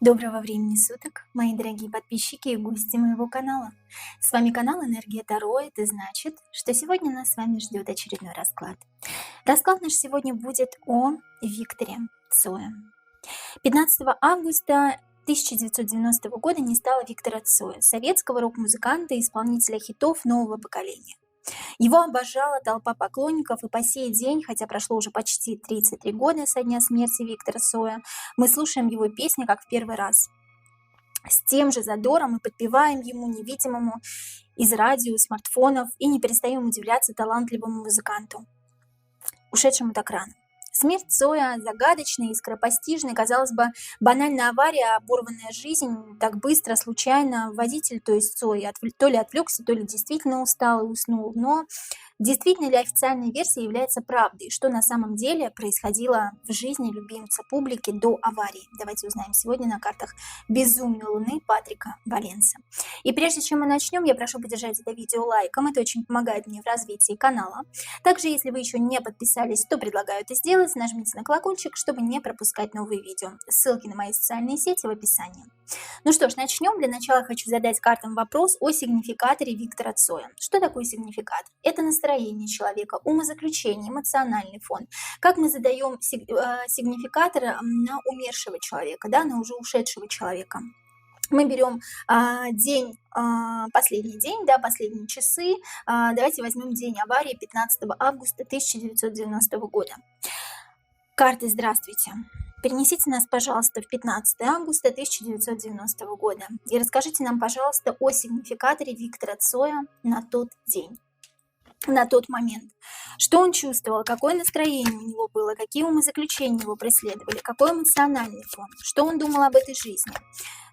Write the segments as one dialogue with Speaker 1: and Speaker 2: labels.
Speaker 1: Доброго времени суток, мои дорогие подписчики и гости моего канала. С вами канал Энергия Таро. Это значит, что сегодня нас с вами ждет очередной расклад. Расклад наш сегодня будет о Викторе Цое. 15 августа 1990 года не стало Виктора Цоя, советского рок-музыканта и исполнителя хитов нового поколения. Его обожала толпа поклонников, и по сей день, хотя прошло уже почти 33 года со дня смерти Виктора Цоя, мы слушаем его песни как в первый раз. С тем же задором мы подпеваем ему, невидимому, из радио, смартфонов, и не перестаем удивляться талантливому музыканту, ушедшему так рано. Смерть Цоя загадочная и скоропостижная, казалось бы, банальная авария, оборванная жизнь, так быстро, случайно. Водитель, то есть Цой, то ли отвлекся, то ли действительно устал и уснул. Но действительно ли официальная версия является правдой? Что на самом деле происходило в жизни любимца публики до аварии? Давайте узнаем сегодня на картах «Безумной луны» Патрика Валенса. И прежде чем мы начнем, я прошу поддержать это видео лайком. Это очень помогает мне в развитии канала. Также, если вы еще не подписались, то предлагаю это сделать. Нажмите на колокольчик, чтобы не пропускать новые видео. Ссылки на мои социальные сети в описании. Ну что ж, начнем. Для начала хочу задать картам вопрос о сигнификаторе Виктора Цоя. Что такое сигнификатор? Это настроение человека, умозаключение, эмоциональный фон. Как мы задаем сигнификатор на умершего человека, да, на уже ушедшего человека? Мы берем день, последний день, да, последние часы. Давайте возьмем день аварии 15 августа 1990 года. Карты, здравствуйте. Перенесите нас, пожалуйста, в 15 августа 1990 года и расскажите нам, пожалуйста, о сигнификаторе Виктора Цоя на тот день, на тот момент. Что он чувствовал, какое настроение у него было, какие умозаключения его преследовали, какой эмоциональный фон, что он думал об этой жизни.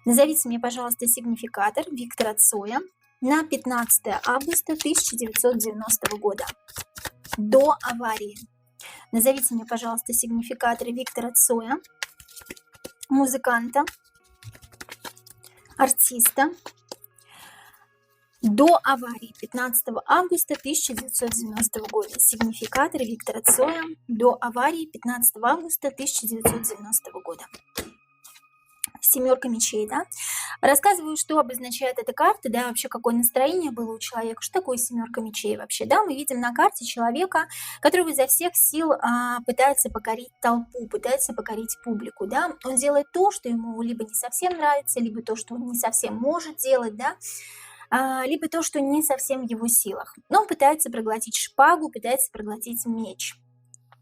Speaker 1: Назовите мне, пожалуйста, сигнификатор Виктора Цоя на 15 августа 1990 года, до аварии. Назовите мне, пожалуйста, сигнификатор Виктора Цоя, музыканта, артиста, до аварии 15 августа 1990 года. Сигнификатор Виктора Цоя до аварии 15 августа 1990 года. Семерка мечей, да? Рассказываю, что обозначает эта карта, да, вообще какое настроение было у человека, что такое семерка мечей вообще, да? Мы видим на карте человека, который изо всех сил пытается покорить толпу, пытается покорить публику, да? Он делает то, что ему либо не совсем нравится, либо то, что он не совсем может делать, да? Либо то, что не совсем в его силах. Но он пытается проглотить шпагу, пытается проглотить меч.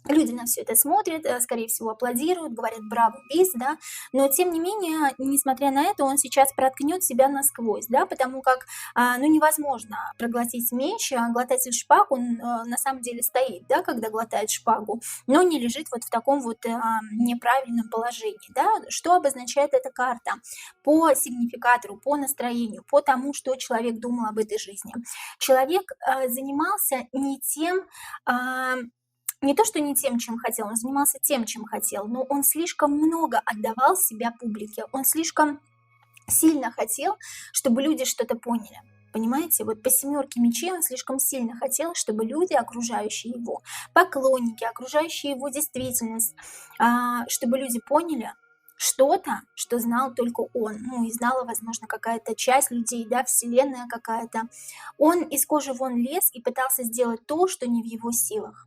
Speaker 1: Люди на все это смотрят, скорее всего, аплодируют, говорят «браво, бис», да, но тем не менее, несмотря на это, он сейчас проткнет себя насквозь, да, потому как, невозможно проглотить меч, глотатель шпаг, он на самом деле стоит, да, когда глотает шпагу, но не лежит вот в таком вот неправильном положении, да. Что обозначает эта карта? По сигнификатору, по настроению, по тому, что человек думал об этой жизни. Человек занимался не тем, не то, что не тем, чем хотел, он занимался тем, чем хотел, но он слишком много отдавал себя публике, он слишком сильно хотел, чтобы люди что-то поняли. Понимаете, вот по семерке мечей он слишком сильно хотел, чтобы люди, окружающие его, поклонники, окружающие его действительность, чтобы люди поняли что-то, что знал только он, ну и знала, возможно, какая-то часть людей, да, вселенная какая-то. Он из кожи вон лез и пытался сделать то, что не в его силах.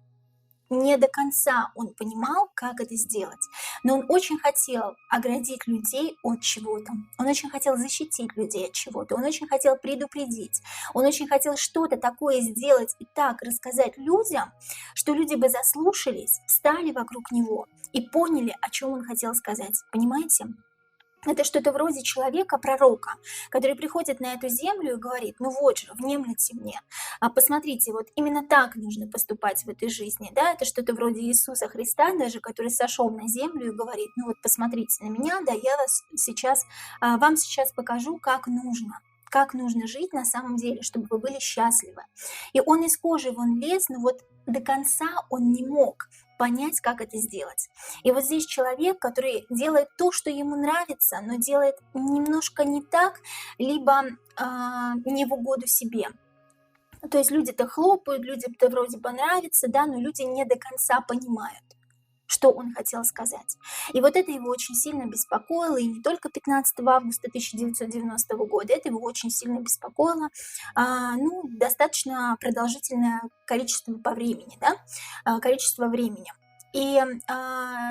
Speaker 1: Не до конца он понимал, как это сделать, но он очень хотел оградить людей от чего-то, он очень хотел защитить людей от чего-то, он очень хотел предупредить, он очень хотел что-то такое сделать и так рассказать людям, что люди бы заслушались, встали вокруг него и поняли, о чем он хотел сказать, понимаете? Это что-то вроде человека-пророка, который приходит на эту землю и говорит: ну вот же, внемлите мне, посмотрите, вот именно так нужно поступать в этой жизни, да, это что-то вроде Иисуса Христа даже, который сошел на землю и говорит: ну вот посмотрите на меня, да, я вас сейчас, вам сейчас покажу, как нужно жить на самом деле, чтобы вы были счастливы. И он из кожи вон лез, но вот до конца он не мог понять, как это сделать. И вот здесь человек, который делает то, что ему нравится, но делает немножко не так, либо не в угоду себе. То есть люди-то хлопают, людям-то вроде бы нравится, да, но люди не до конца понимают, что он хотел сказать. И вот это его очень сильно беспокоило, и не только 15 августа 1990 года, это его очень сильно беспокоило, достаточно продолжительное количество по времени, количество времени. И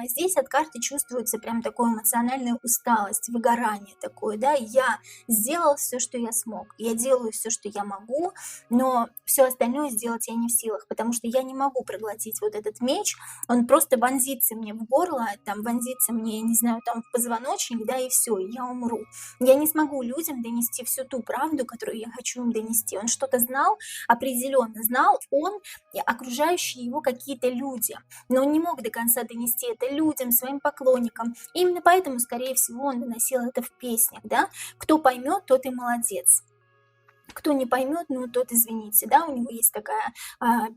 Speaker 1: здесь от карты чувствуется прям такая эмоциональная усталость, выгорание такое, да, я сделал все, что я смог, я делаю все, что я могу, но все остальное сделать я не в силах, потому что я не могу проглотить вот этот меч, он просто вонзится мне в горло, там вонзится мне, я не знаю, там в позвоночник, да, и все, я умру. Я не смогу людям донести всю ту правду, которую я хочу им донести. Он что-то знал, определенно знал, он и окружающие его какие-то люди, но он не мог до конца донести это людям, своим поклонникам. И именно поэтому, скорее всего, он доносил это в песнях, да. Кто поймет, тот и молодец. Кто не поймет, тот извините, да, у него есть такая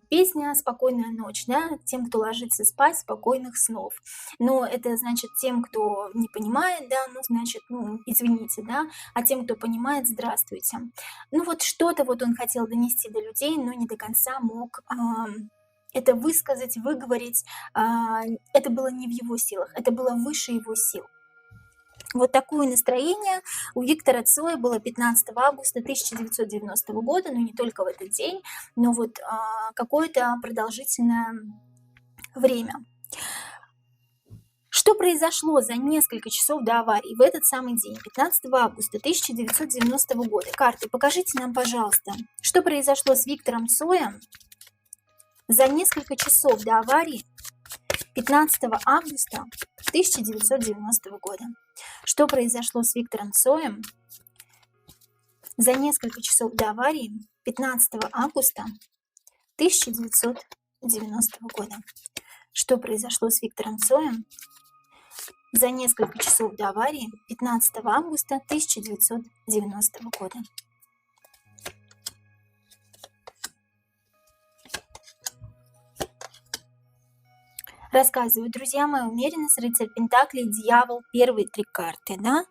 Speaker 1: песня «Спокойная ночь», да, тем, кто ложится спать, спокойных снов. Но это значит тем, кто не понимает, да, значит, извините, да, а тем, кто понимает, здравствуйте. Вот что-то вот он хотел донести до людей, но не до конца мог это высказать, выговорить, это было не в его силах, это было выше его сил. Вот такое настроение у Виктора Цоя было 15 августа 1990 года, но не только в этот день, но вот какое-то продолжительное время. Что произошло за несколько часов до аварии в этот самый день, 15 августа 1990 года? Карты, покажите нам, пожалуйста, что произошло с Виктором Цоем за несколько часов до аварии 15 августа 1990 года. Что произошло с Виктором Цоем за несколько часов до аварии 15 августа 1990 года? Что произошло с Виктором Цоем за несколько часов до аварии 15 августа 1990 года? Рассказываю, друзья мои, умеренность, рыцарь пентаклей, дьявол, первые три карты, да.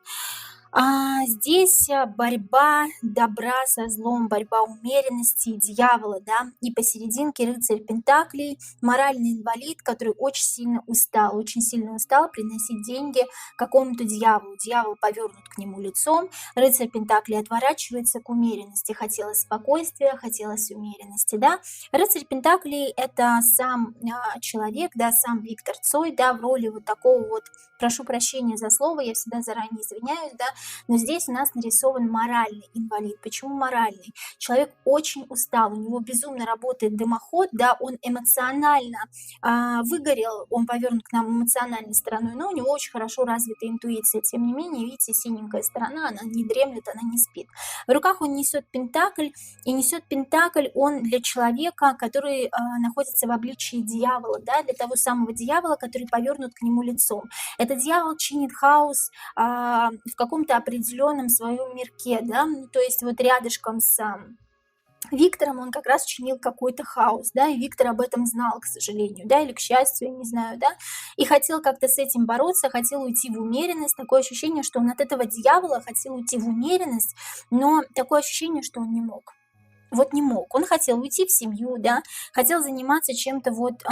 Speaker 1: Здесь борьба добра со злом, борьба умеренности и дьявола, да, и посерединке рыцарь пентаклей, моральный инвалид, который очень сильно устал приносить деньги какому-то дьяволу. Дьявол повернут к нему лицом, рыцарь пентаклей отворачивается к умеренности, хотелось спокойствия, хотелось умеренности, да. Рыцарь пентаклей — это сам человек, да, сам Виктор Цой, да, в роли вот такого вот, прошу прощения за слово, я всегда заранее извиняюсь, да, но здесь у нас нарисован моральный инвалид. Почему моральный? Человек очень устал, у него безумно работает дымоход, да, он эмоционально выгорел, он повернут к нам эмоциональной стороной, но у него очень хорошо развита интуиция. Тем не менее, видите, синенькая сторона, она не дремлет, она не спит. В руках он несет пентакль, и несет пентакль он для человека, который находится в обличии дьявола, да, для того самого дьявола, который повернут к нему лицом. Этот дьявол чинит хаос в каком-то определенном своем мирке, да, то есть вот рядышком с Виктором он как раз чинил какой-то хаос, да, и Виктор об этом знал, к сожалению, да, или к счастью, я не знаю, да, и хотел как-то с этим бороться, хотел уйти в умеренность, такое ощущение, что он от этого дьявола хотел уйти в умеренность, но такое ощущение, что он не мог. Вот не мог. Он хотел уйти в семью, да, хотел заниматься чем-то вот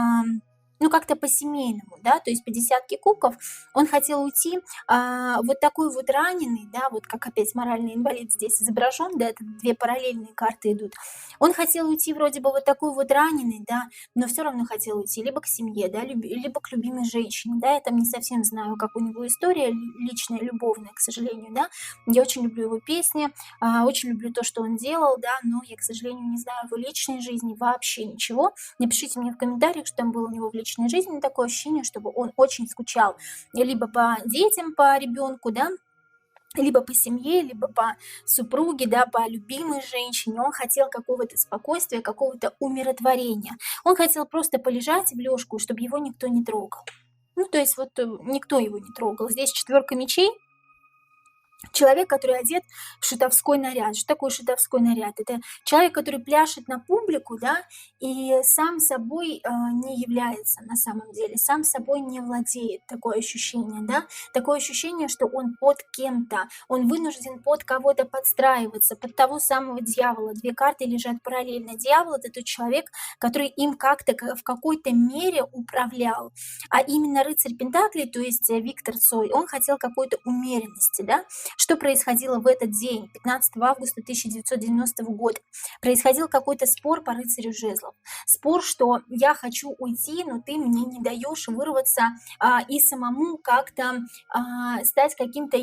Speaker 1: как-то по-семейному, да, то есть по десятке кубков он хотел уйти, вот такой вот раненый, да, вот как опять моральный инвалид здесь изображен, да, это две параллельные карты идут. Он хотел уйти вроде бы вот такой вот раненый, да, но все равно хотел уйти либо к семье, да, либо к любимой женщине, да, я там не совсем знаю, как у него история личная, любовная, к сожалению, да, я очень люблю его песни, очень люблю то, что он делал, да, но я, к сожалению, не знаю его личной жизни вообще ничего. Напишите мне в комментариях, что там было у него в личной жизни, такое ощущение, чтобы он очень скучал либо по детям, по ребенку, да, либо по семье, либо по супруге, да, по любимой женщине. Он хотел какого-то спокойствия, какого-то умиротворения. Он хотел просто полежать в лёжку, чтобы его никто не трогал. То есть вот никто его не трогал. Здесь четверка мечей. Человек, который одет в шутовской наряд. Что такое шутовской наряд? Это человек, который пляшет на публику, да, и сам собой не является на самом деле, сам собой не владеет. Такое ощущение, да, такое ощущение, что он под кем-то, он вынужден под кого-то подстраиваться, под того самого дьявола. Две карты лежат параллельно. Дьявол — это тот человек, который им как-то в какой-то мере управлял. А именно рыцарь Пентаклей, то есть Виктор Цой, он хотел какой-то умеренности, да. Что происходило в этот день, 15 августа 1990 года? Происходил какой-то спор по рыцарю жезлов. Спор, что я хочу уйти, но ты мне не даешь вырваться и самому как-то стать каким-то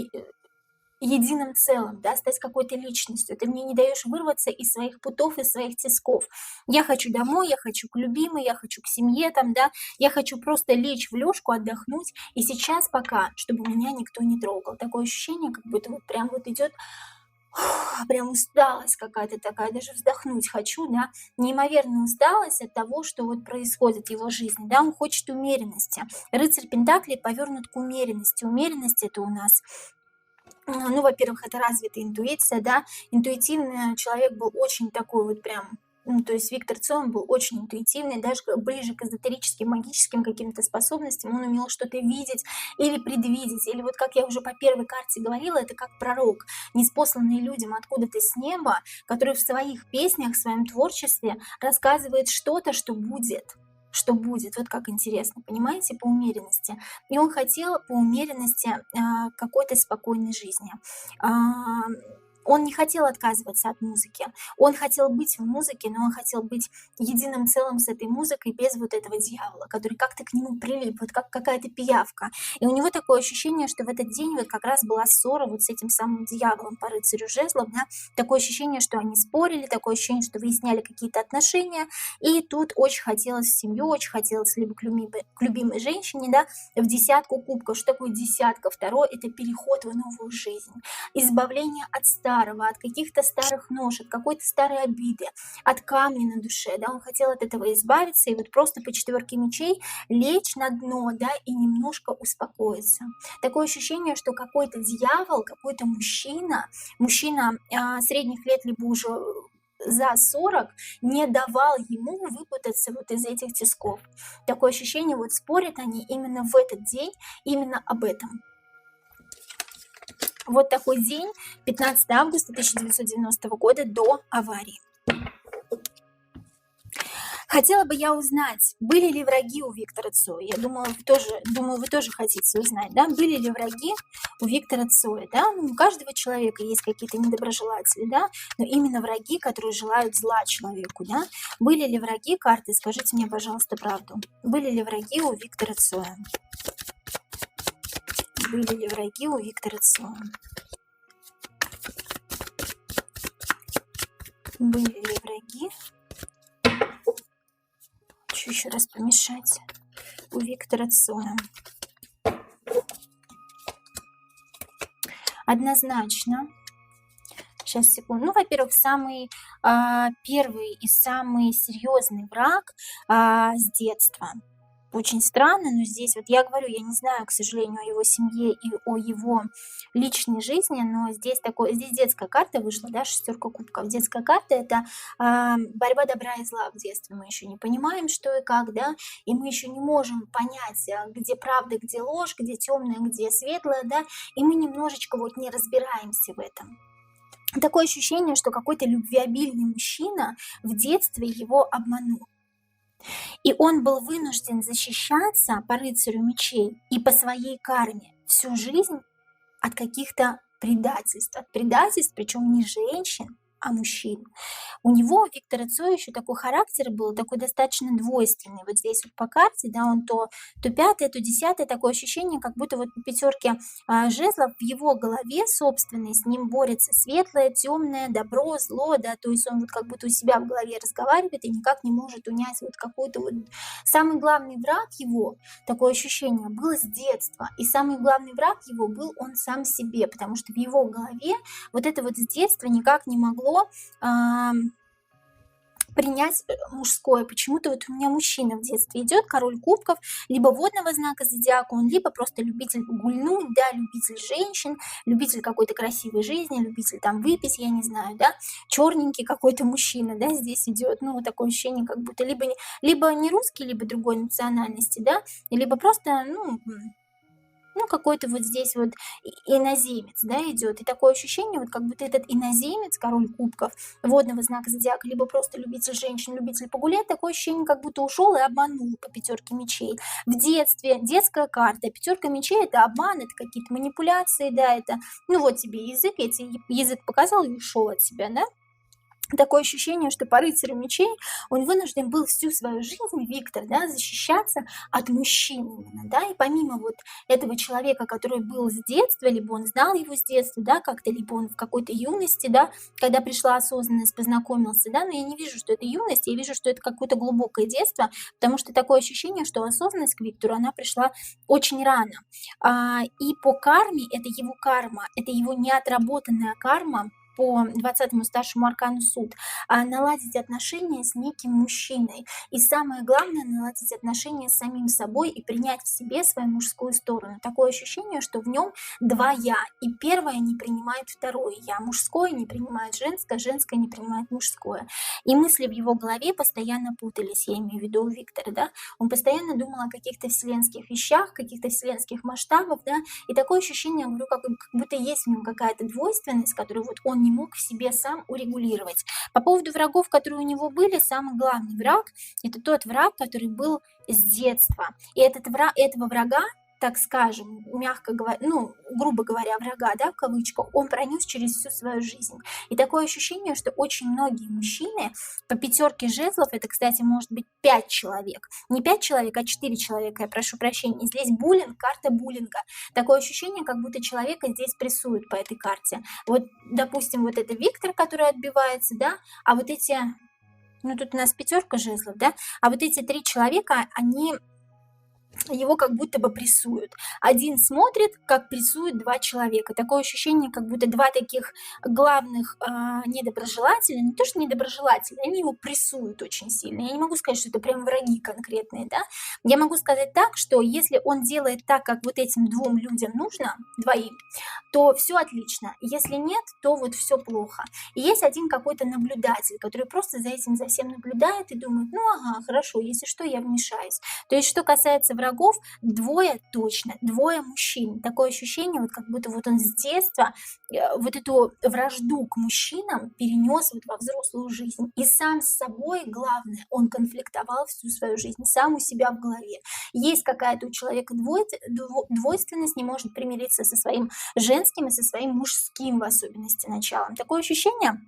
Speaker 1: единым целым, да, стать какой-то личностью. Ты мне не даешь вырваться из своих путов, из своих тисков. Я хочу домой, я хочу к любимой, я хочу к семье, там, да, я хочу просто лечь в лёжку, отдохнуть, и сейчас пока, чтобы меня никто не трогал. Такое ощущение, как будто вот прям вот идет прям усталость какая-то такая, даже вздохнуть хочу, да, неимоверная усталость от того, что вот происходит в его жизни, да, он хочет умеренности. Рыцарь Пентаклей повернут к умеренности. Умеренность — это у нас, ну, во-первых, это развитая интуиция, да, интуитивный человек был очень такой вот прям, ну, то есть Виктор Цой, он был очень интуитивный, даже ближе к эзотерическим, магическим каким-то способностям, он умел что-то видеть или предвидеть, или вот как я уже по первой карте говорила, это как пророк, ниспосланный людям откуда-то с неба, который в своих песнях, в своем творчестве рассказывает что-то, что будет. Что будет, вот как интересно, понимаете, по умеренности. И он хотел по умеренности какой-то спокойной жизни. А, Он не хотел отказываться от музыки. Он хотел быть в музыке, но он хотел быть единым целым с этой музыкой без вот этого дьявола, который как-то к нему прилип, вот как какая-то пиявка. И у него такое ощущение, что в этот день вот как раз была ссора вот с этим самым дьяволом по рыцарю жезлов, да? Такое ощущение, что они спорили, такое ощущение, что выясняли какие-то отношения, и тут очень хотелось в семью, очень хотелось либо к любимой женщине, да, в десятку кубков. Что такое десятка? Второе — это переход в новую жизнь, избавление от старого, от каких-то старых нож, от какой-то старой обиды, от камня на душе, да, он хотел от этого избавиться и вот просто по четверке мечей лечь на дно, да, и немножко успокоиться. Такое ощущение, что какой-то дьявол, какой-то мужчина средних лет, либо уже за 40, не давал ему выпутаться вот из этих тисков. Такое ощущение, вот спорят они именно в этот день, именно об этом. Вот такой день, 15 августа 1990 года, до аварии. Хотела бы я узнать, были ли враги у Виктора Цоя. Я думаю, вы тоже хотите узнать, да, были ли враги у Виктора Цоя, да. Ну, у каждого человека есть какие-то недоброжелатели, да, но именно враги, которые желают зла человеку, да. Были ли враги, карты, скажите мне, пожалуйста, правду. Были ли враги у Виктора Цоя? Были ли враги у Виктора Цоя? Были ли враги? Хочу еще раз помешать. У Виктора Цоя. Однозначно. Сейчас, секунду. Ну, во-первых, самый первый и самый серьезный враг с детства. Очень странно, но здесь вот я говорю, я не знаю, к сожалению, о его семье и о его личной жизни, но здесь детская карта вышла, да, шестерка кубков. Детская карта — это борьба добра и зла в детстве. Мы еще не понимаем, что и как, да, и мы еще не можем понять, где правда, где ложь, где темное, где светлое, да, и мы немножечко вот не разбираемся в этом. Такое ощущение, что какой-то любвеобильный мужчина в детстве его обманул. И он был вынужден защищаться по рыцарю мечей и по своей карме всю жизнь от каких-то предательств. От предательств, причем не женщин, а мужчин. У него, у Виктора Цоя, еще такой характер был, такой достаточно двойственный. Вот здесь вот по карте, да, он то пятое, то десятое, такое ощущение, как будто вот по пятерке жезлов в его голове собственной с ним борется светлое, темное, добро, зло, да, то есть он вот как будто у себя в голове разговаривает и никак не может унять вот какой-то вот... Самый главный враг его, такое ощущение, был с детства, и самый главный враг его был он сам себе, потому что в его голове вот это вот с детства никак не могло принять мужское. Почему-то вот у меня мужчина в детстве идет, король кубков, либо водного знака зодиака, он либо просто любитель гульнуть, да, любитель женщин, любитель какой-то красивой жизни, любитель там выпить, я не знаю, да, черненький какой-то мужчина, да, здесь идет, ну, вот такое ощущение, как будто либо не русский, либо другой национальности, да, либо просто, ну, какой-то вот здесь вот иноземец, да, идет. И такое ощущение, вот как будто этот иноземец, король кубков, водного знака зодиака, либо просто любитель женщин, любитель погулять, такое ощущение, как будто ушел и обманул по пятерке мечей. В детстве детская карта, пятерка мечей — это обман, это какие-то манипуляции, да, это, ну, вот тебе язык, я тебе язык показал и ушел от себя, да. Такое ощущение, что по рыцарю мечей он вынужден был всю свою жизнь, Виктор, да, защищаться от мужчин именно, да, и помимо вот этого человека, который был с детства, либо он знал его с детства, да, как-то, либо он в какой-то юности, да, когда пришла осознанность, познакомился, да, но я не вижу, что это юность, я вижу, что это какое-то глубокое детство, потому что такое ощущение, что осознанность к Виктору, она пришла очень рано. И по карме, это его карма, это его неотработанная карма, по 20-му старшему аркану суд, наладить отношения с неким мужчиной. И самое главное, наладить отношения с самим собой и принять в себе свою мужскую сторону. Такое ощущение, что в нем два «я». И первое не принимает второе «я». Мужское не принимает женское, женское не принимает мужское. И мысли в его голове постоянно путались, я имею в виду у Виктора, да. Он постоянно думал о каких-то вселенских вещах, каких-то вселенских масштабах, да. И такое ощущение, я говорю, как будто есть в нем какая-то двойственность, которую вот он не мог в себе сам урегулировать. По поводу врагов, которые у него были, самый главный враг — это тот враг, который был с детства. И этого врага, так скажем, мягко говоря, ну, грубо говоря, врага, да, в кавычках, он пронес через всю свою жизнь. И такое ощущение, что очень многие мужчины по пятерке жезлов, это, кстати, может быть 5 человек, не 5 человек, а 4 человека, я прошу прощения, здесь буллинг, карта буллинга. Такое ощущение, как будто человека здесь прессуют по этой карте. Вот, допустим, вот это Виктор, который отбивается, да, а вот эти, ну, тут у нас пятерка жезлов, да, а вот эти 3 человека, они его как будто бы прессуют. Один смотрит, как прессуют 2 человека. Такое ощущение, как будто 2 таких главных недоброжелателя, не то что недоброжелатели, они его прессуют очень сильно. Я не могу сказать, что это прям враги конкретные, да. Я могу сказать так, что если он делает так, как вот этим 2 людям нужно, двоим, то все отлично. Если нет, то вот все плохо. И есть один какой-то наблюдатель, который просто за этим, за всем наблюдает и думает, ну ага, хорошо, если что, я вмешаюсь. То есть, что касается врагов, 2 точно, 2 мужчин. Такое ощущение, вот как будто вот он с детства вот эту вражду к мужчинам перенес вот во взрослую жизнь. И сам с собой, главное, он конфликтовал всю свою жизнь, сам у себя в голове. Есть какая-то у человека двойственность, не может примириться со своим женским и со своим мужским в особенности началом. Такое ощущение,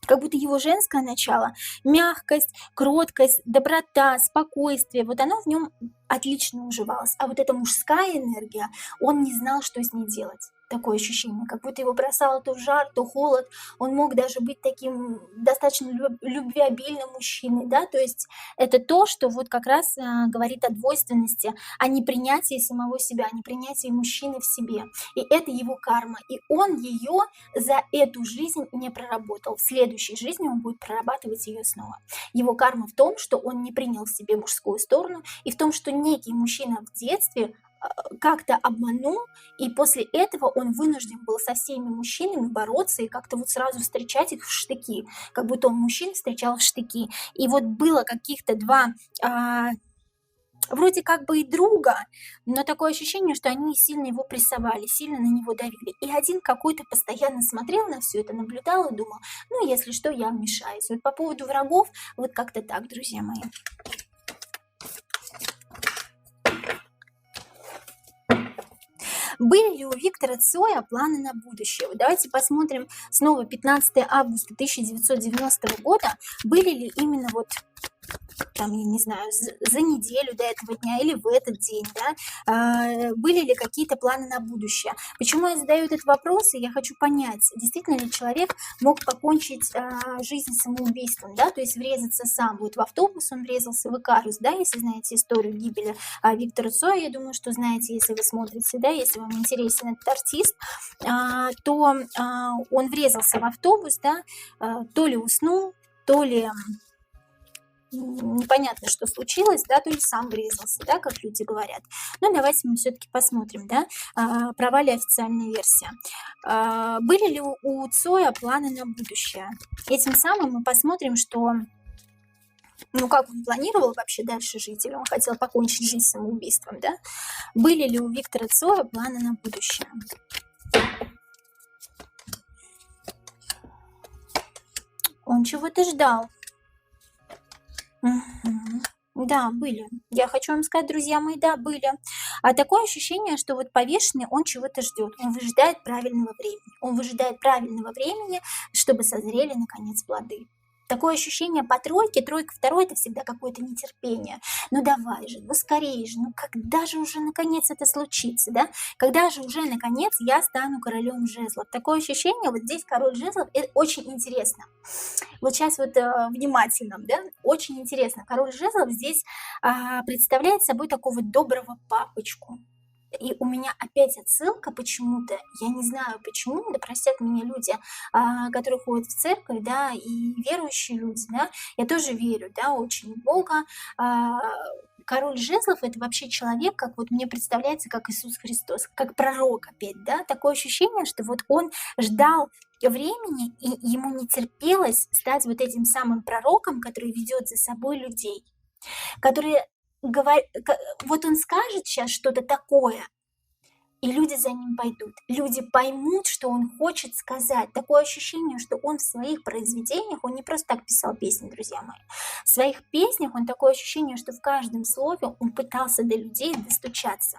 Speaker 1: как будто его женское начало, мягкость, кроткость, доброта, спокойствие, вот оно в нем отлично уживалось. А вот эта мужская энергия, он не знал, что с ней делать. Такое ощущение, как будто его бросало то в жар, то холод. Он мог даже быть таким достаточно любвеобильным мужчиной, да, то есть это то, что вот как раз говорит о двойственности, о непринятии самого себя, о непринятии мужчины в себе. И это его карма, и он ее за эту жизнь не проработал. В следующей жизни он будет прорабатывать ее снова. Его карма в том, что он не принял в себе мужскую сторону, и в том, что некий мужчина в детстве как-то обманул, и после этого он вынужден был со всеми мужчинами бороться и как-то вот сразу встречать их в штыки, как будто он мужчин встречал в штыки. И вот было каких-то 2 вроде как бы и друга, но такое ощущение, что они сильно его прессовали, сильно на него давили. И один какой-то постоянно смотрел на все это, наблюдал и думал, ну, если что, я вмешаюсь. Вот по поводу врагов, вот как-то так, друзья мои. Были ли у Виктора Цоя планы на будущее? Вот давайте посмотрим снова 15 августа 1990 года. Были ли именно вот там, я не знаю, за неделю до этого дня или в этот день, да, были ли какие-то планы на будущее. Почему я задаю этот вопрос, и я хочу понять, действительно ли человек мог покончить жизнь самоубийством, да, то есть врезаться сам, вот в автобус он врезался, в Икарус, да, если знаете историю гибели Виктора Цоя, я думаю, что знаете, если вы смотрите, да, если вам интересен этот артист, то он врезался в автобус, да, то ли уснул, то ли непонятно, что случилось, да, то ли сам врезался, да, как люди говорят. Но давайте мы все-таки посмотрим, да, права ли официальная версия. Были ли у Цоя планы на будущее? Этим самым мы посмотрим, что, ну, как он планировал вообще дальше жить, или он хотел покончить жизнь самоубийством, да? Были ли у Виктора Цоя планы на будущее? Он чего-то ждал. Мгм. Да, были. Я хочу вам сказать, друзья мои, да, были. А такое ощущение, что вот повешенный, он чего-то ждет. Он выжидает правильного времени. Он выжидает правильного времени, чтобы созрели, наконец, плоды. Такое ощущение по тройке, тройка второй, это всегда какое-то нетерпение. Ну давай же, ну скорее же, ну когда же уже наконец это случится, да? Когда же уже наконец я стану королем жезлов? Такое ощущение, вот здесь король жезлов, это очень интересно. Вот сейчас вот внимательно, да, очень интересно. Король жезлов здесь представляет собой такого доброго папочку. И у меня опять отсылка почему-то, я не знаю почему, да простят меня люди, которые ходят в церковь, да, и верующие люди, да, я тоже верю, да, очень в Бога. Король жезлов — это вообще человек, как вот мне представляется, как Иисус Христос, как пророк опять, да, такое ощущение, что вот он ждал времени, и ему не терпелось стать вот этим самым пророком, который ведет за собой людей, который вот он скажет сейчас что-то такое, и люди за ним пойдут. Люди поймут, что он хочет сказать. Такое ощущение, что он в своих произведениях, он не просто так писал песни, друзья мои. В своих песнях он такое ощущение, что в каждом слове он пытался до людей достучаться.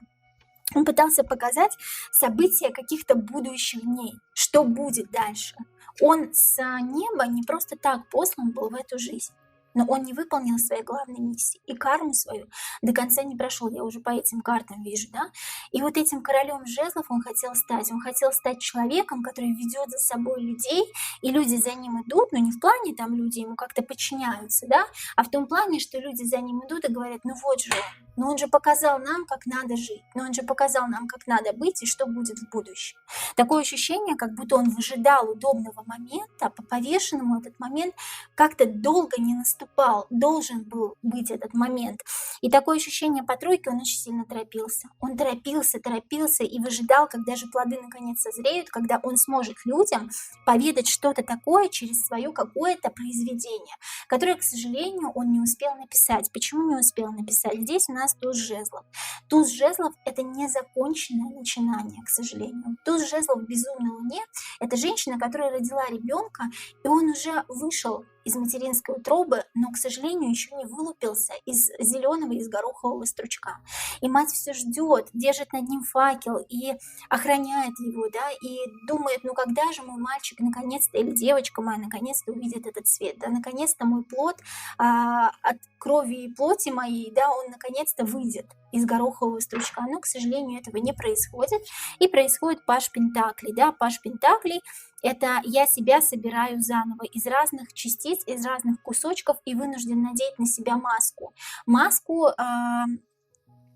Speaker 1: Он пытался показать события каких-то будущих дней, что будет дальше. Он с неба не просто так послан был в эту жизнь. Но он не выполнил своей главной миссии. И карму свою до конца не прошел. Я уже по этим картам вижу, да. И вот этим королем жезлов он хотел стать. Он хотел стать человеком, который ведет за собой людей, и люди за ним идут, но не в плане там люди ему как-то подчиняются, да, а в том плане, что люди за ним идут и говорят, ну вот же он. Но он же показал нам, как надо жить. Но он же показал нам, как надо быть и что будет в будущем. Такое ощущение, как будто он выжидал удобного момента, по повешенному этот момент как-то долго не наступал. Должен был быть этот момент. И такое ощущение по тройке, он очень сильно торопился. Он торопился и выжидал, когда же плоды наконец созреют, когда он сможет людям поведать что-то такое через свое какое-то произведение, которое, к сожалению, он не успел написать. Почему не успел написать? Здесь у нас туз жезлов. Туз жезлов — это незаконченное начинание, к сожалению. Туз жезлов в безумной луне — это женщина, которая родила ребенка, и он уже вышел из материнской утробы, но, к сожалению, еще не вылупился из зеленого, из горохового стручка. И мать все ждет, держит над ним факел и охраняет его, да, и думает, ну когда же мой мальчик наконец-то, или девочка моя наконец-то увидит этот свет, да, наконец-то мой плод от крови и плоти моей, да, он наконец-то выйдет из горохового стручка. Но, к сожалению, этого не происходит. И происходит паж пентаклей, да, паж пентаклей — это я себя собираю заново из разных частиц, из разных кусочков и вынужден надеть на себя маску. Маску,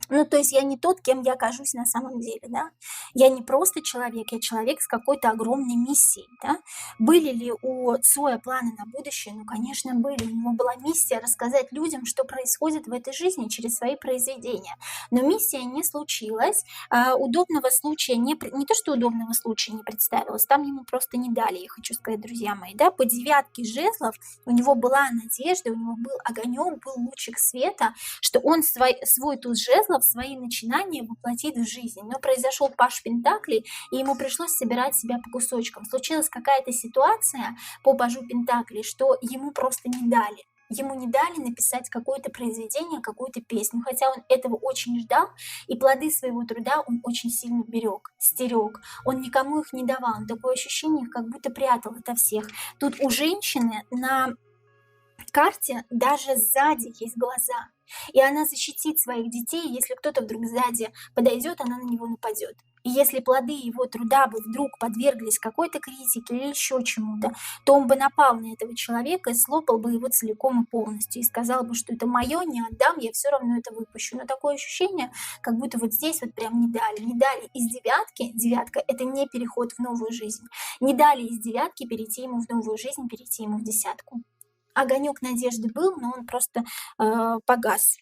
Speaker 1: ну, то есть я не тот, кем я кажусь на самом деле, да. Я не просто человек, я человек с какой-то огромной миссией, да. Были ли у Цоя планы на будущее? Ну, конечно, были. У него была миссия рассказать людям, что происходит в этой жизни через свои произведения. Но миссия не случилась. Удобного случая не то, что удобного случая не представилось, там ему просто не дали, я хочу сказать, друзья мои, да. По девятке жезлов у него была надежда, у него был огонек, был лучик света, что он свой туз жезлов, свои начинания воплотит в жизнь. Но произошел паж пентаклей, и ему пришлось собирать себя по кусочкам. Случилась какая-то ситуация по пажу пентаклей, что ему просто не дали. Ему не дали написать какое-то произведение, какую-то песню, хотя он этого очень ждал, и плоды своего труда он очень сильно берег, стерег. Он никому их не давал. Такое ощущение, как будто прятал ото всех. Тут у женщины на карте даже сзади есть глаза. И она защитит своих детей, если кто-то вдруг сзади подойдет, она на него нападет. И если плоды его труда бы вдруг подверглись какой-то критике или еще чему-то, то он бы напал на этого человека и слопал бы его целиком и полностью. И сказал бы, что это мое, не отдам, я все равно это выпущу. Но такое ощущение, как будто вот здесь вот прям не дали. Не дали из девятки, девятка — это не переход в новую жизнь, не дали из девятки перейти ему в новую жизнь, перейти ему в десятку. огонек надежды был, но он просто погас.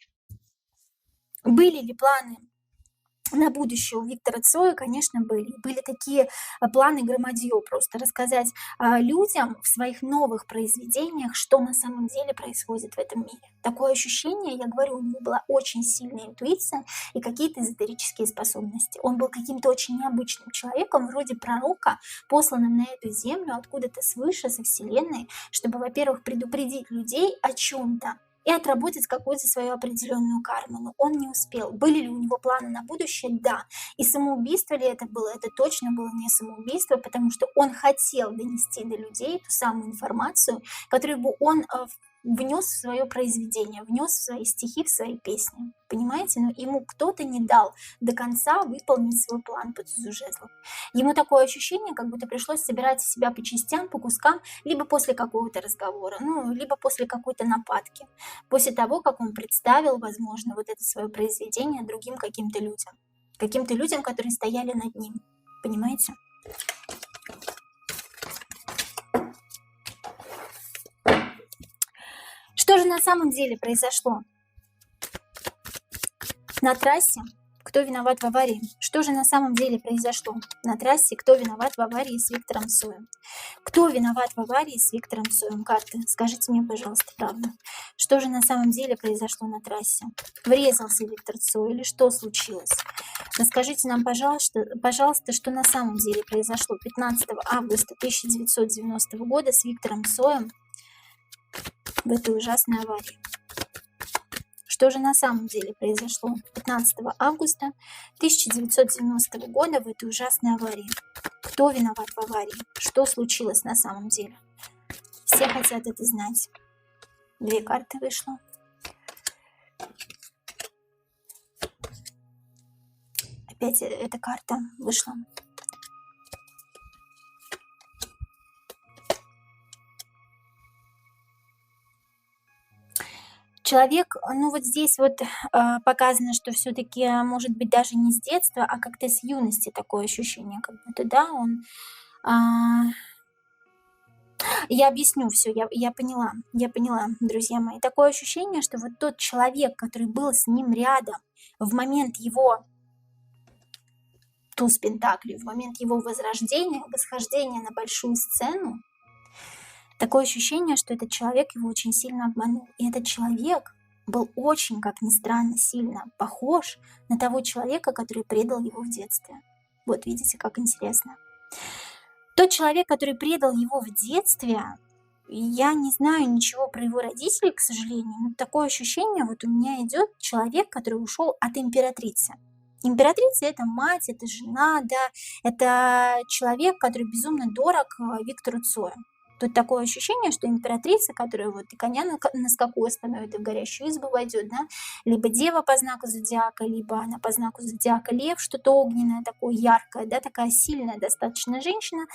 Speaker 1: Были ли планы на будущее у Виктора Цоя? Конечно, были. Были такие планы громадье просто рассказать людям в своих новых произведениях, что на самом деле происходит в этом мире. Такое ощущение, я говорю, у него была очень сильная интуиция и какие-то эзотерические способности. Он был каким-то очень необычным человеком, вроде пророка, посланным на эту землю откуда-то свыше, со Вселенной, чтобы, во-первых, предупредить людей о чем-то, и отработать какую-то свою определенную карму. Но он не успел. Были ли у него планы на будущее? Да. И самоубийство ли это было? Это точно было не самоубийство, потому что он хотел донести до людей ту самую информацию, которую бы он внес в свое произведение, внес в свои стихи, в свои песни. Понимаете? Но ему кто-то не дал до конца выполнить свой план по тузу жезлов. Ему такое ощущение, как будто пришлось собирать себя по частям, по кускам, либо после какого-то разговора, либо после какой-то нападки, после того, как он представил, возможно, вот это свое произведение другим каким-то людям, которые стояли над ним. Понимаете? Что же на самом деле произошло на трассе? Кто виноват в аварии? Что же на самом деле произошло на трассе? Кто виноват в аварии с Виктором Цоем? Кто виноват в аварии с Виктором Цоем? Карты, скажите мне, пожалуйста, правду. Что же на самом деле произошло на трассе? Врезался Виктор Цой или что случилось? Расскажите нам, пожалуйста, что на самом деле произошло 15 августа 1990 года с Виктором Цоем в этой ужасной аварии. Что же на самом деле произошло 15 августа 1990 года в этой ужасной аварии? Кто виноват в аварии? Что случилось на самом деле? Все хотят это знать. 2 карты вышло. Опять эта карта вышла. Человек, вот здесь вот показано, что все-таки, может быть, даже не с детства, а как-то с юности такое ощущение, как будто, да, он... Я объясню все, я поняла, друзья мои. Такое ощущение, что вот тот человек, который был с ним рядом в момент его туз пентаклей, в момент его возрождения, восхождения на большую сцену, такое ощущение, что этот человек его очень сильно обманул. И этот человек был очень, как ни странно, сильно похож на того человека, который предал его в детстве. Вот видите, как интересно. Тот человек, который предал его в детстве, я не знаю ничего про его родителей, к сожалению, но такое ощущение, вот у меня идет человек, который ушел от императрицы. Императрица — это мать, это жена, да, это человек, который безумно дорог Виктору Цою. Тут такое ощущение, что императрица, которая вот и коня на скаку остановит, и в горящую избу войдет, да, либо дева по знаку зодиака, либо она по знаку зодиака лев, что-то огненное, такое яркое, да, такая сильная достаточно женщина,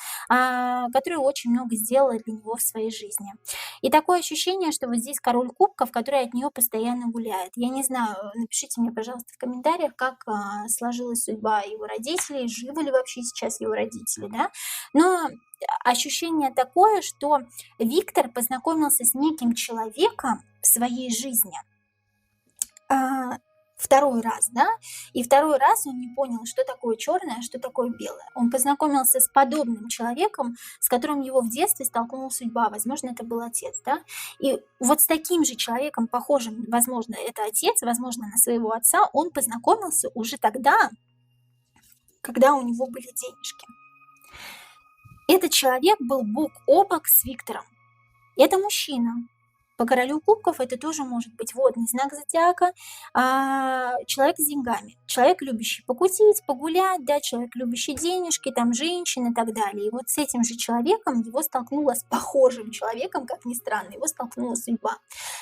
Speaker 1: которая очень много сделала для него в своей жизни. И такое ощущение, что вот здесь король кубков, который от нее постоянно гуляет. Я не знаю, напишите мне, пожалуйста, в комментариях, как сложилась судьба его родителей, живы ли вообще сейчас его родители, да, но ощущение такое, что Виктор познакомился с неким человеком в своей жизни второй раз, да, и второй раз он не понял, что такое черное, что такое белое. Он познакомился с подобным человеком, с которым его в детстве столкнула судьба, возможно, это был отец, да, и вот с таким же человеком, похожим, возможно, это отец, возможно, на своего отца, он познакомился уже тогда, когда у него были денежки. Этот человек был бок о бок с Виктором. Это мужчина. По королю кубков это тоже может быть водный знак зодиака, человек с деньгами, человек, любящий покутить, погулять, да, человек, любящий денежки, там, женщин и так далее. И вот с этим же человеком его столкнула, с похожим человеком, как ни странно, его столкнула судьба.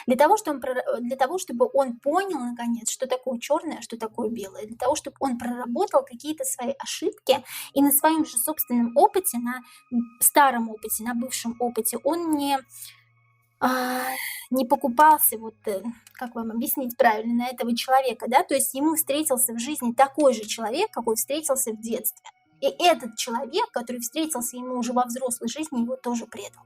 Speaker 1: Для того, чтобы он понял, наконец, что такое черное, что такое белое, для того, чтобы он проработал какие-то свои ошибки и на своем же собственном опыте, на старом опыте, на бывшем опыте, он не покупался, вот как вам объяснить правильно, на этого человека, да, то есть ему встретился в жизни такой же человек, какой встретился в детстве. И этот человек, который встретился ему уже во взрослой жизни, его тоже предал.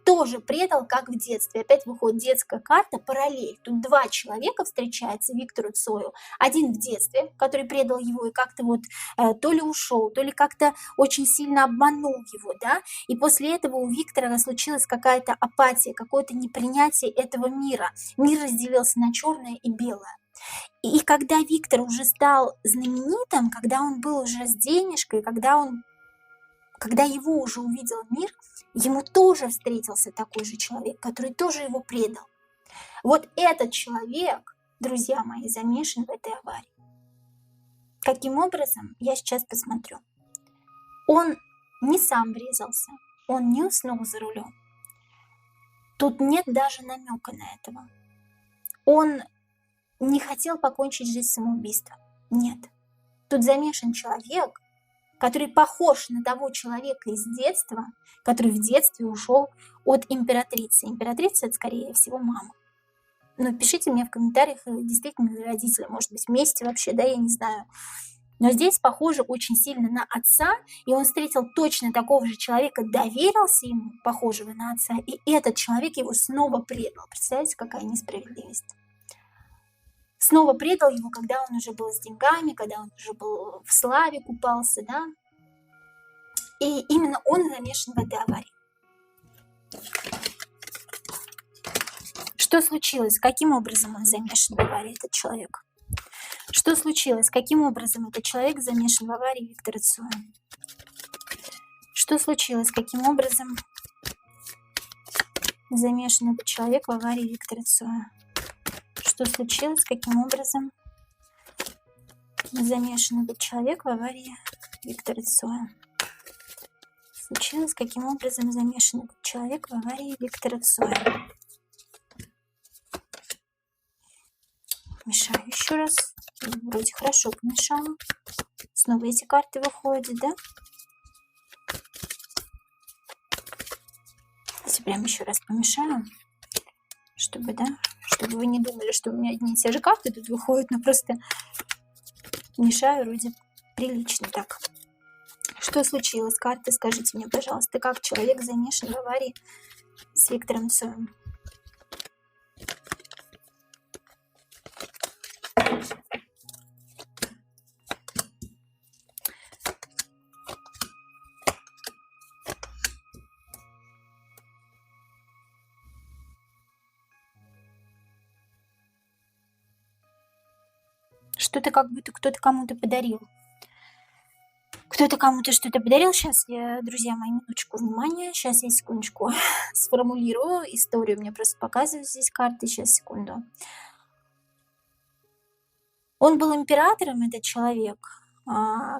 Speaker 1: Тоже предал, как в детстве. Опять выходит детская карта, параллель. Тут два человека встречаются Виктору Цою. Один в детстве, который предал его и как-то вот то ли ушел, то ли как-то очень сильно обманул его, да. И после этого у Виктора случилась какая-то апатия, какое-то непринятие этого мира. Мир разделился на черное и белое. И когда Виктор уже стал знаменитым, когда он был уже с денежкой, когда его уже увидел мир, ему тоже встретился такой же человек, который тоже его предал. Вот этот человек, друзья мои, замешан в этой аварии. Каким образом? Я сейчас посмотрю. Он не сам врезался, он не уснул за рулем. Тут нет даже намека на этого. Он не хотел покончить жизнь самоубийством. Нет. Тут замешан человек, который похож на того человека из детства, который в детстве ушел от императрицы. Императрица – это, скорее всего, мама. Но пишите мне в комментариях, действительно ли родители, может быть, вместе вообще, да, я не знаю. Но здесь похоже очень сильно на отца, и он встретил точно такого же человека, доверился ему, похожего на отца, и этот человек его снова предал. Представляете, какая несправедливость? Снова предал его, когда он уже был с деньгами, когда он уже был в славе, купался, да. И именно он замешан в этой аварии. Что случилось? Каким образом он замешан в аварии, этот человек? Что случилось? Каким образом этот человек замешан в аварии Виктора Цоя? Что случилось? Каким образом замешан этот человек в аварии Виктора Цоя? Что случилось? Каким образом замешан этот человек в аварии Виктора Цоя? Случилось? Каким образом замешан этот человек в аварии Виктора Цоя? Мешаю еще раз. Вроде хорошо помешала. Снова эти карты выходят, да? Давайте прям еще раз помешаю, чтобы вы не думали, что у меня одни и те же карты тут выходят, но просто мешаю вроде прилично так. Что случилось? Карты, скажите мне, пожалуйста, как человек замешан в аварии с Виктором Цоем? Что-то как будто кто-то кому-то подарил. Кто-то кому-то что-то подарил. Сейчас я, друзья мои, минуточку внимания. Сейчас я секундочку сформулирую историю. Мне просто показывают здесь карты. Сейчас, секунду. Он был императором, этот человек,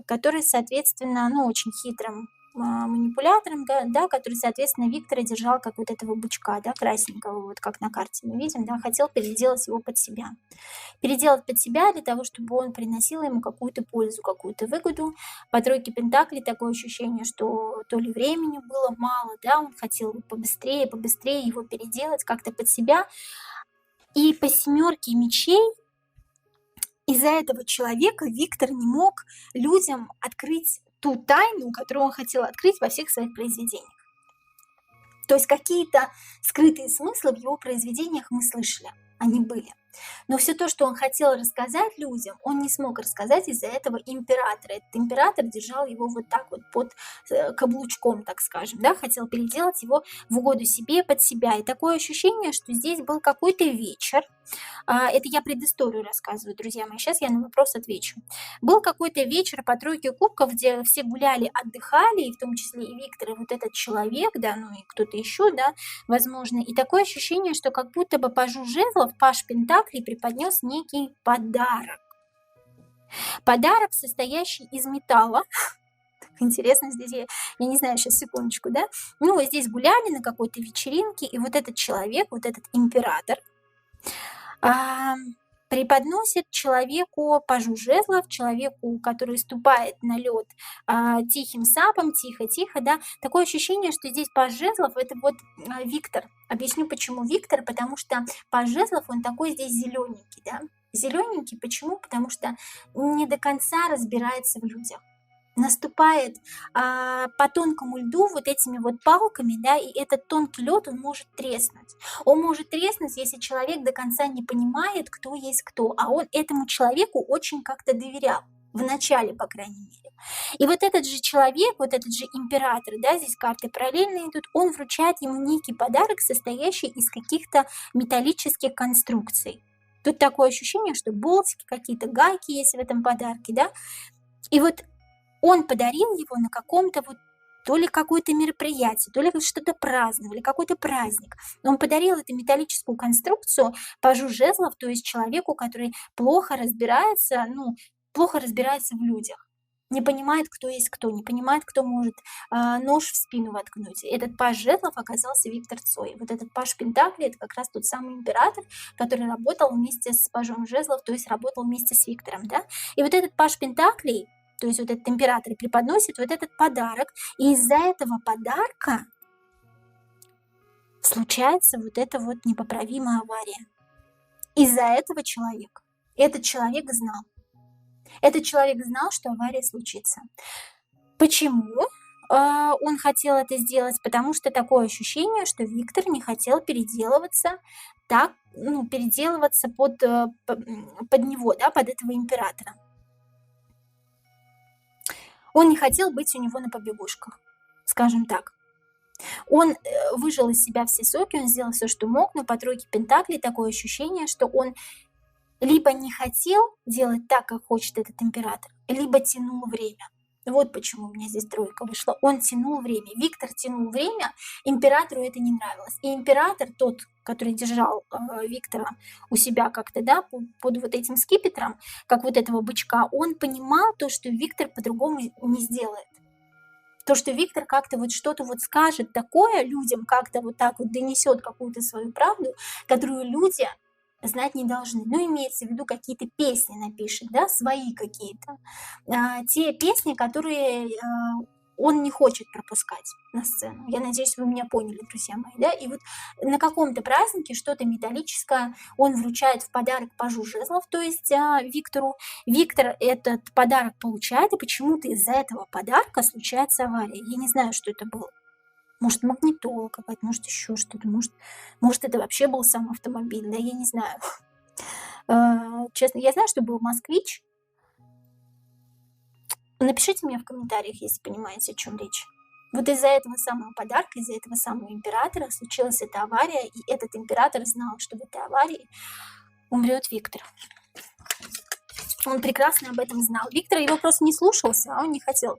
Speaker 1: который, соответственно, очень хитрым манипулятором, да, который, соответственно, Виктора держал как вот этого бычка, да, красненького, вот как на карте мы видим, да, хотел переделать его под себя. Переделать под себя для того, чтобы он приносил ему какую-то пользу, какую-то выгоду. По тройке пентаклей такое ощущение, что то ли времени было мало, да, он хотел побыстрее его переделать как-то под себя. И по семерке мечей из-за этого человека Виктор не мог людям открыть ту тайну, которую он хотел открыть во всех своих произведениях. То есть какие-то скрытые смыслы в его произведениях мы слышали, они были. Но все то, что он хотел рассказать людям, он не смог рассказать из-за этого императора. Этот император держал его вот так вот под каблучком, так скажем, да, хотел переделать его в угоду себе, под себя. И такое ощущение, что здесь был какой-то вечер. Это я предысторию рассказываю, друзья мои. Сейчас я на вопрос отвечу. Был какой-то вечер по тройке кубков, где все гуляли, отдыхали, и в том числе и Виктор, и вот этот человек, да, ну и кто-то еще, да, возможно. И такое ощущение, что как будто бы пажу жезлов, паж пентаклей преподнес некий подарок. Подарок, состоящий из металла. Интересно, здесь я не знаю, сейчас секундочку, да. Ну, здесь гуляли на какой-то вечеринке, и вот этот человек, вот этот император, преподносит человеку пажу жезлов, человеку, который ступает на лед тихим сапом, тихо-тихо, да. Такое ощущение, что здесь паж жезлов – это вот Виктор. Объясню, почему Виктор, потому что паж жезлов, он такой здесь зелененький, да. Зелененький, почему? Потому что не до конца разбирается в людях. наступает по тонкому льду вот этими вот палками, да, и этот тонкий лед, он может треснуть. Он может треснуть, если человек до конца не понимает, кто есть кто, а он этому человеку очень как-то доверял. В начале, по крайней мере. И вот этот же человек, вот этот же император, да, здесь карты параллельно идут, он вручает ему некий подарок, состоящий из каких-то металлических конструкций. Тут такое ощущение, что болтики, какие-то гайки есть в этом подарке, да. И вот он подарил его на каком-то вот то ли какое-то мероприятие, то ли что-то праздновали, какой-то праздник. Он подарил эту металлическую конструкцию пажу жезлов, то есть человеку, который плохо разбирается в людях, не понимает, кто есть кто, не понимает, кто может нож в спину воткнуть. Этот паж жезлов оказался Виктор Цой. Вот этот паж Пентаклей — это как раз тот самый император, который работал вместе с пажом жезлов, то есть работал вместе с Виктором, да. И вот этот паж Пентаклей, то есть вот этот император, преподносит вот этот подарок, и из-за этого подарка случается вот эта вот непоправимая авария. Из-за этого этот человек знал, что авария случится. Почему он хотел это сделать? Потому что такое ощущение, что Виктор не хотел переделываться под него, да, под этого императора. Он не хотел быть у него на побегушках, скажем так. Он выжал из себя все соки, он сделал все, что мог, но по тройке пентаклей такое ощущение, что он либо не хотел делать так, как хочет этот император, либо тянул время. Вот почему у меня здесь тройка вышла. Он тянул время. Виктор тянул время, императору это не нравилось. И император, тот, который держал Виктора у себя как-то, да, под вот этим скипетром, как вот этого бычка, он понимал то, что Виктор по-другому не сделает. То, что Виктор как-то вот что-то вот скажет такое людям, как-то вот так вот донесет какую-то свою правду, которую люди знать не должны. Ну, имеется в виду, какие-то песни напишет, да, свои какие-то. Те песни, которые он не хочет пропускать на сцену. Я надеюсь, вы меня поняли, друзья мои, да. И вот на каком-то празднике что-то металлическое он вручает в подарок пажу жезлов, то есть Виктору. Виктор этот подарок получает, и почему-то из-за этого подарка случается авария. Я не знаю, что это было. Может, магнитола какая-то, может, еще что-то, может, это вообще был сам автомобиль, да, я не знаю. Честно, я знаю, что был москвич. Напишите мне в комментариях, если понимаете, о чем речь. Вот из-за этого самого подарка, из-за этого самого императора случилась эта авария, и этот император знал, что в этой аварии умрет Виктор. Он прекрасно об этом знал. Виктор его просто не слушался, а он не хотел,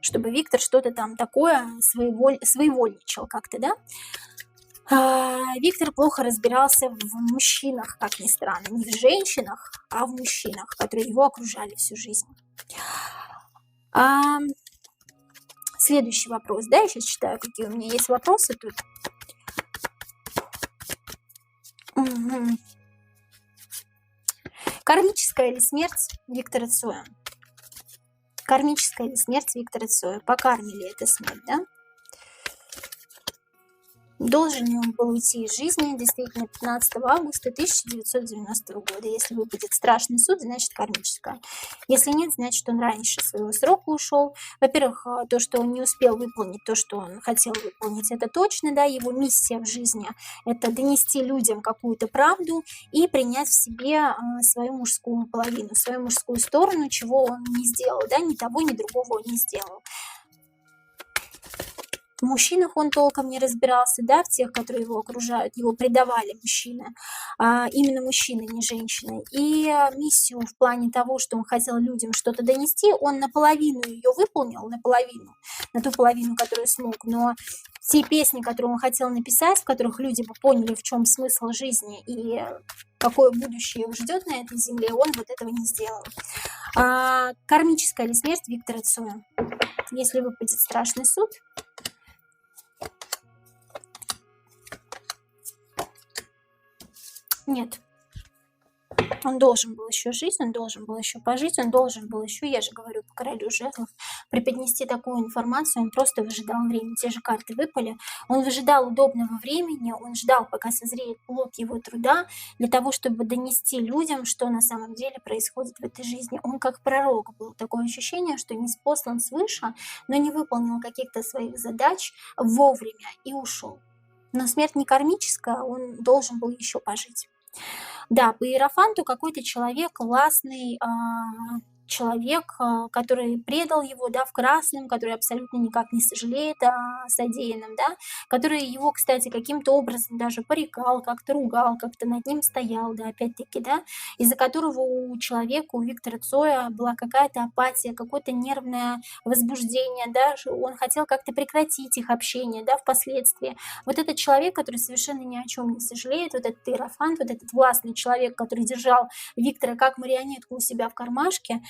Speaker 1: чтобы Виктор что-то там такое своевольничал как-то, да. Виктор плохо разбирался в мужчинах, как ни странно, не в женщинах, а в мужчинах, которые его окружали всю жизнь. Следующий вопрос, да, я сейчас читаю, какие у меня есть вопросы тут. Угу. Кармическая ли смерть Виктора Цоя? Кармическая ли смерть Виктора Цоя? По карме ли это смерть, да? Должен ли он был уйти из жизни действительно 15 августа 1990 года? Если выпадет страшный суд, значит кармическая. Если нет, значит он раньше своего срока ушел. Во-первых, то, что он не успел выполнить то, что он хотел выполнить, это точно, да, его миссия в жизни – это донести людям какую-то правду и принять в себе свою мужскую половину, свою мужскую сторону, чего он не сделал, да, ни того, ни другого он не сделал. В мужчинах он толком не разбирался, да, в тех, которые его окружают, его предавали мужчины, именно мужчины, не женщины. И миссию в плане того, что он хотел людям что-то донести, он наполовину ее выполнил, на ту половину, которую смог, но те песни, которые он хотел написать, в которых люди бы поняли, в чем смысл жизни и какое будущее их ждет на этой земле, он вот этого не сделал. Кармическая ли смерть Виктора Цоя? Если выпадет страшный суд, нет. Он должен был еще жить, он должен был еще пожить, он должен был еще, я же говорю, по королю жезлов, преподнести такую информацию, он просто выжидал время. Те же карты выпали. Он выжидал удобного времени, он ждал, пока созреет плод его труда, для того, чтобы донести людям, что на самом деле происходит в этой жизни. Он как пророк был. Такое ощущение, что ниспослан свыше, но не выполнил каких-то своих задач вовремя и ушел. Но смерть не кармическая, он должен был еще пожить. Да, по иерофанту какой-то человек властный, человек, который предал его, да, в красном, который абсолютно никак не сожалеет о содеянном, да, который его, кстати, каким-то образом даже порекал, как-то ругал, как-то над ним стоял, да, опять-таки, да, из-за которого у человека, у Виктора Цоя была какая-то апатия, какое-то нервное возбуждение, да, он хотел как-то прекратить их общение, да, впоследствии. Вот этот человек, который совершенно ни о чем не сожалеет, вот этот иерофант, вот этот властный человек, который держал Виктора как марионетку у себя в кармашке,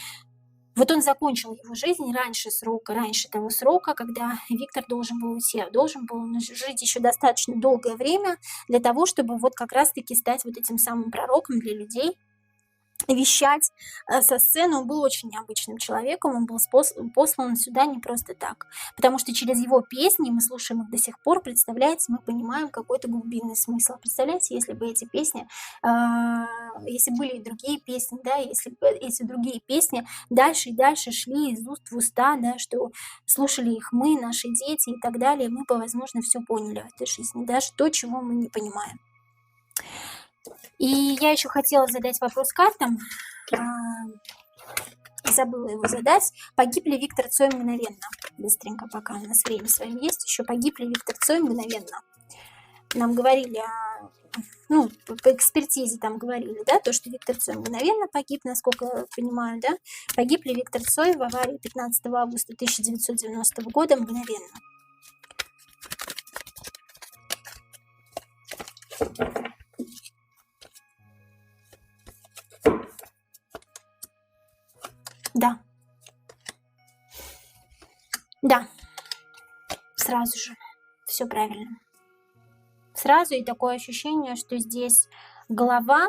Speaker 1: вот он закончил его жизнь раньше срока, раньше того срока, когда Виктор должен был уйти, должен был жить еще достаточно долгое время для того, чтобы вот как раз-таки стать вот этим самым пророком для людей, вещать со сцены. Он был очень необычным человеком, он был послан сюда не просто так, потому что через его песни, мы слушаем их до сих пор, представляете, мы понимаем какой-то глубинный смысл. Представляете, если бы эти песни, если были и другие песни, да, если бы эти другие песни дальше и дальше шли из уст в уста, да, что слушали их мы, наши дети и так далее, мы бы, возможно, все поняли в этой жизни, даже то, чего мы не понимаем. И я еще хотела задать вопрос картам, забыла его задать. Погиб ли Виктор Цой мгновенно? Быстренько, пока у нас время с вами есть, еще погиб ли Виктор Цой мгновенно? Нам говорили, ну, по экспертизе там говорили, да, то, что Виктор Цой мгновенно погиб, насколько я понимаю, да. Погиб ли Виктор Цой в аварии 15 августа 1990 года мгновенно? Да. Да. Сразу же. Все правильно. Сразу, и такое ощущение, что здесь голова,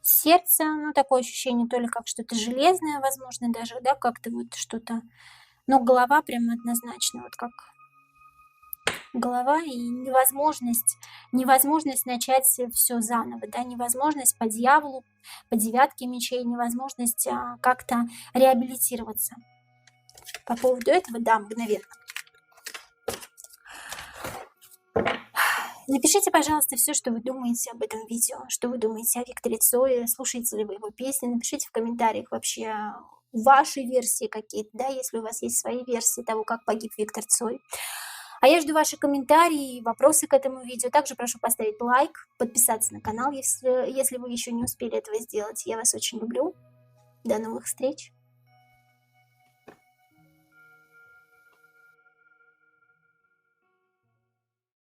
Speaker 1: сердце, ну, такое ощущение, то ли как что-то железное, возможно, даже, да, как-то вот что-то. Но голова прям однозначно, вот как голова и невозможность начать все заново, да, невозможность по дьяволу, по девятке мечей, невозможность как-то реабилитироваться. По поводу этого, да, мгновенно. Напишите, пожалуйста, все, что вы думаете об этом видео, что вы думаете о Викторе Цое, слушаете ли вы его песни, напишите в комментариях вообще ваши версии какие-то, да, если у вас есть свои версии того, как погиб Виктор Цой. А я жду ваши комментарии и вопросы к этому видео. Также прошу поставить лайк, подписаться на канал, если вы еще не успели этого сделать. Я вас очень люблю. До новых встреч!